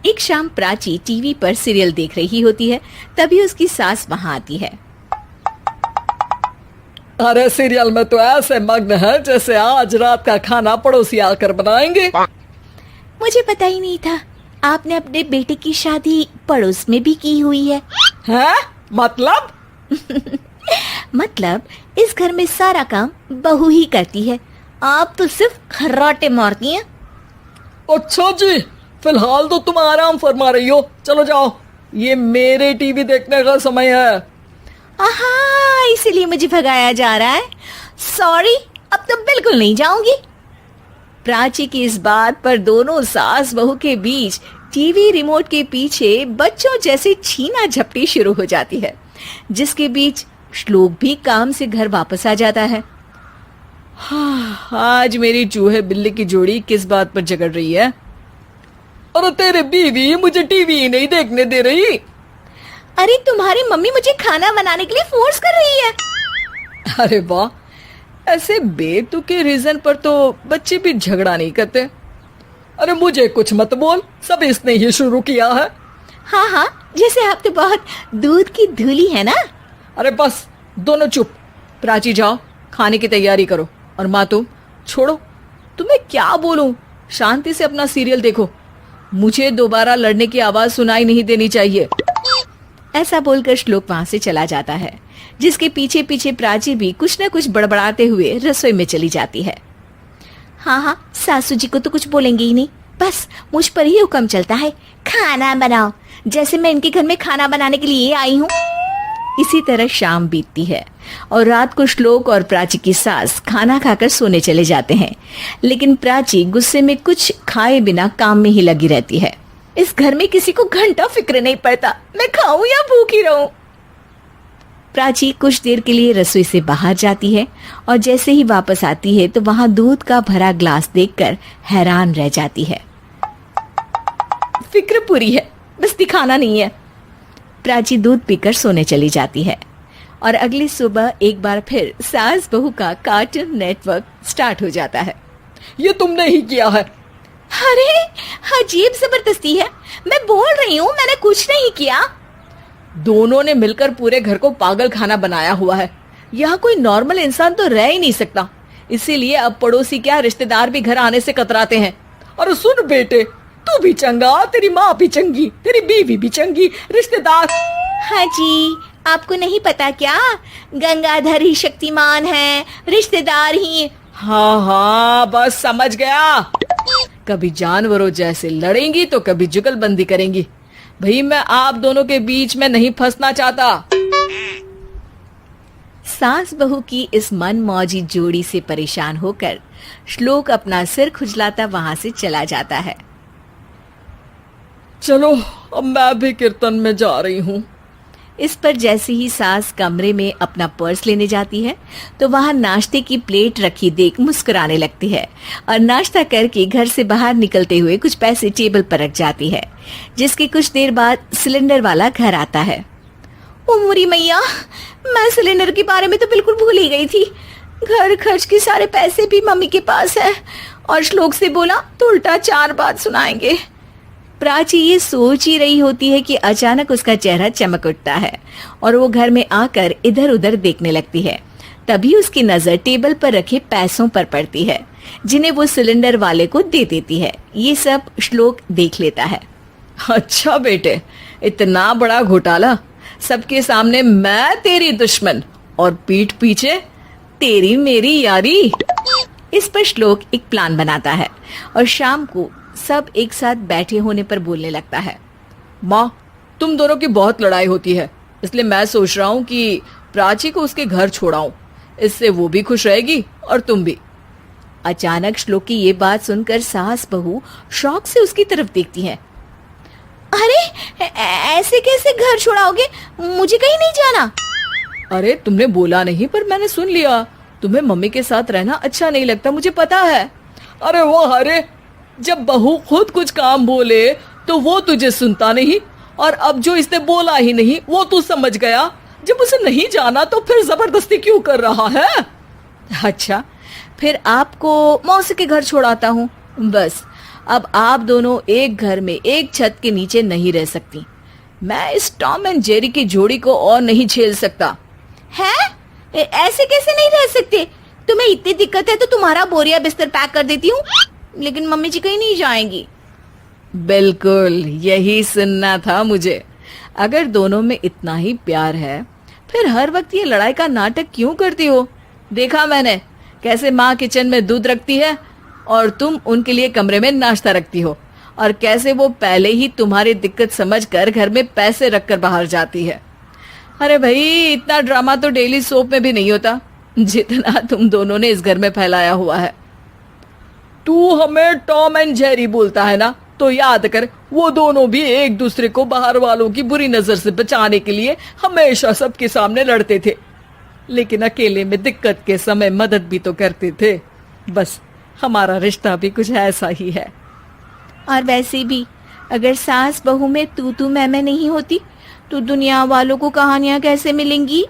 एक शाम प्राची टीवी पर सीरियल देख रही होती है। तभी उसकी सास वहाँ आती है। अरे सीरियल में तो ऐसे मग्न है जैसे आज रात का खाना पड़ोसी आकर बनाएंगे। मुझे पता ही नहीं था आपने अपने बेटे की शादी पड़ोस में भी की हुई है। हैं? मतलब? मतलब इस घर में सारा काम बहू ही करती है, आप तो सिर्फ खर्राटे मारती हैं। अच्छा जी, फिलहाल तो तुम आराम फरमा रही हो, चलो जाओ, ये मेरे टीवी देखने का समय है। आहा, इसीलिए मुझे भगाया जा रहा है। सॉरी, अब तो बिल्कुल नहीं जाऊंगी। प्राची की इस बात पर दोनों सास बहू के बीच टीवी रिमोट के पीछे बच्चों जैसे छीना झपटी शुरू हो जाती है, जिसके बीच श्लोक भी काम से घर वापस आ जाता है। आज मेरी चूहे बिल्ली की जोड़ी किस बात पर झगड़ रही है? अरे तेरे बीवी मुझे टीवी ही नहीं देखने दे रही। अरे तुम्हारी मम्मी मुझे खाना बनाने के लिए फोर्स कर रही है। अरे वाह, ऐसे बेतुके रीजन पर तो बच्चे भी झगड़ा नहीं करते। अरे मुझे कुछ मत बोल, सब इसने ही शुरू किया है। हाँ हाँ, जैसे आप तो बहुत दूध की धूली है ना। अरे बस, दोनों चुप। प्राची जाओ, खाने की तैयारी करो। और माँ तुम छोड़ो, तुम्हें क्या बोलूं, शांति से अपना सीरियल देखो, मुझे दोबारा लड़ने की आवाज सुनाई नहीं देनी चाहिए। ऐसा बोलकर श्लोक वहां से चला जाता है, जिसके पीछे पीछे प्राची भी कुछ न कुछ बड़बड़ाते हुए रसोई में चली जाती है। हाँ हाँ, सासू जी को तो कुछ बोलेंगे ही नहीं, बस मुझ पर ही हुक्म चलता है, खाना बनाओ, जैसे मैं इनके घर में खाना बनाने के लिए आई हूँ। इसी तरह शाम बीतती है और रात को श्लोक और प्राची की सास खाना खाकर सोने चले जाते हैं, लेकिन प्राची गुस्से में कुछ खाए बिना काम में ही लगी रहती है। इस घर में किसी को घंटा फिक्र नहीं पड़ता, मैं खाऊं या भूखी रहूं। प्राची कुछ देर के लिए रसोई से बाहर जाती है और जैसे ही वापस आती है तो वहां दूध का भरा ग्लास देखकर हैरान रह जाती है। फिक्र पूरी है, बस दिखाना नहीं है। प्राची दूध पीकर सोने चली जाती है और अगली सुबह एक बार फिर सास बहू का कार्टून नेटवर्क स्टार्ट हो जाता है। ये तुमने ही किया है। अरे अजीब जबरदस्ती है, मैं बोल रही हूँ मैंने कुछ नहीं किया। दोनों ने मिलकर पूरे घर को पागल खाना बनाया हुआ है। यहाँ कोई नॉर्मल इंसान तो रह ही नहीं सकता, इसीलिए अब पड़ोसी क्या रिश्तेदार भी घर आने से कतराते हैं। और सुन बेटे, तू भी चंगा, तेरी माँ भी चंगी, तेरी बीवी भी चंगी, रिश्तेदार। हाँ जी, आपको नहीं पता क्या, गंगाधर ही शक्तिमान है, रिश्तेदार ही। हाँ हाँ, बस समझ गया। कभी जानवरों जैसे लड़ेंगी तो कभी जुगलबंदी करेंगी। भाई मैं आप दोनों के बीच में नहीं फंसना चाहता। सास बहू की इस मन मौजी जोड़ी से परेशान होकर श्लोक अपना सिर खुजलाता वहां से चला जाता है। चलो अब मैं भी कीर्तन में जा रही हूँ। इस पर जैसे ही सास कमरे में अपना पर्स लेने जाती है तो वहां नाश्ते की प्लेट रखी देख मुस्कुराने लगती है और नाश्ता करके घर से बाहर निकलते हुए कुछ पैसे टेबल पर रख जाती है, जिसके कुछ देर बाद सिलेंडर वाला घर आता है। ओ मोरी मैया, मैं सिलेंडर के बारे में तो बिल्कुल भूल ही गई थी। घर खर्च के सारे पैसे भी मम्मी के पास है और श्लोक से बोला तो उल्टा 4 बात सुनाएंगे। प्राची ये सोच ही रही होती है कि अचानक उसका चेहरा चमक उठता है और वो घर में आकर इधर उधर देखने लगती है। तभी उसकी नजर टेबल पर रखे पैसों पर पड़ती है, जिन्हें वो सिलेंडर वाले को दे देती है। ये सब श्लोक देख लेता है। अच्छा बेटे, इतना बड़ा घोटाला, सबके सामने मैं तेरी दुश्मन और पीठ पीछे तेरी मेरी यारी। इस पर श्लोक एक प्लान बनाता है और शाम को सब एक साथ बैठे होने पर बोलने लगता है। माँ, तुम दोनों की बहुत लड़ाई होती है, इसलिए मैं सोच रहा हूँ कि प्राची को उसके घर छोड़ाऊं, इससे वो भी खुश रहेगी और तुम भी। अचानक श्लोक की ये बात सुनकर सास बहू शौक से उसकी तरफ देखती हैं। अरे ऐसे कैसे घर छोड़ाओगे, मुझे कहीं नहीं जाना। अरे तुमने बोला नहीं पर मैंने सुन लिया, तुम्हें मम्मी के साथ रहना अच्छा नहीं लगता, मुझे पता है। अरे वो, अरे जब बहू खुद कुछ काम बोले तो वो तुझे सुनता नहीं, और अब जो इसने बोला ही नहीं वो तू समझ गया। जब उसे नहीं जाना तो फिर जबरदस्ती क्यों कर रहा है? अच्छा, फिर आपको मौसी के घर छोड़ाता हूँ, बस अब आप दोनों एक घर में एक छत के नीचे नहीं रह सकती। मैं इस टॉम एंड जेरी की जोड़ी को और नहीं झेल सकता। है? ऐसे कैसे नहीं रह सकते? तुम्हें इतनी दिक्कत है तो तुम्हारा बोरिया बिस्तर पैक कर देती हूँ, लेकिन मम्मी जी कहीं नहीं जाएंगी। बिल्कुल यही सुनना था मुझे। अगर दोनों में इतना ही प्यार है फिर हर वक्त ये लड़ाई का नाटक क्यों करती हो? देखा मैंने कैसे माँ किचन में दूध रखती है और तुम उनके लिए कमरे में नाश्ता रखती हो, और कैसे वो पहले ही तुम्हारी दिक्कत समझकर घर में पैसे रखकर बाहर जाती है। अरे भाई, इतना ड्रामा तो डेली सोप में भी नहीं होता जितना तुम दोनों ने इस घर में फैलाया हुआ है। तू हमें टॉम एंड जेरी बोलता है ना, तो याद कर वो दोनों भी एक दूसरे को बाहर वालों की बुरी नजर से बचाने के लिए हमेशा सबके सामने लड़ते थे, लेकिन अकेले में दिक्कत के समय मदद भी तो करते थे। बस हमारा रिश्ता भी कुछ ऐसा ही है। और वैसे भी अगर सास बहू में तू मैं नहीं होती तो दुनिया वालों को कहानियां कैसे मिलेंगी?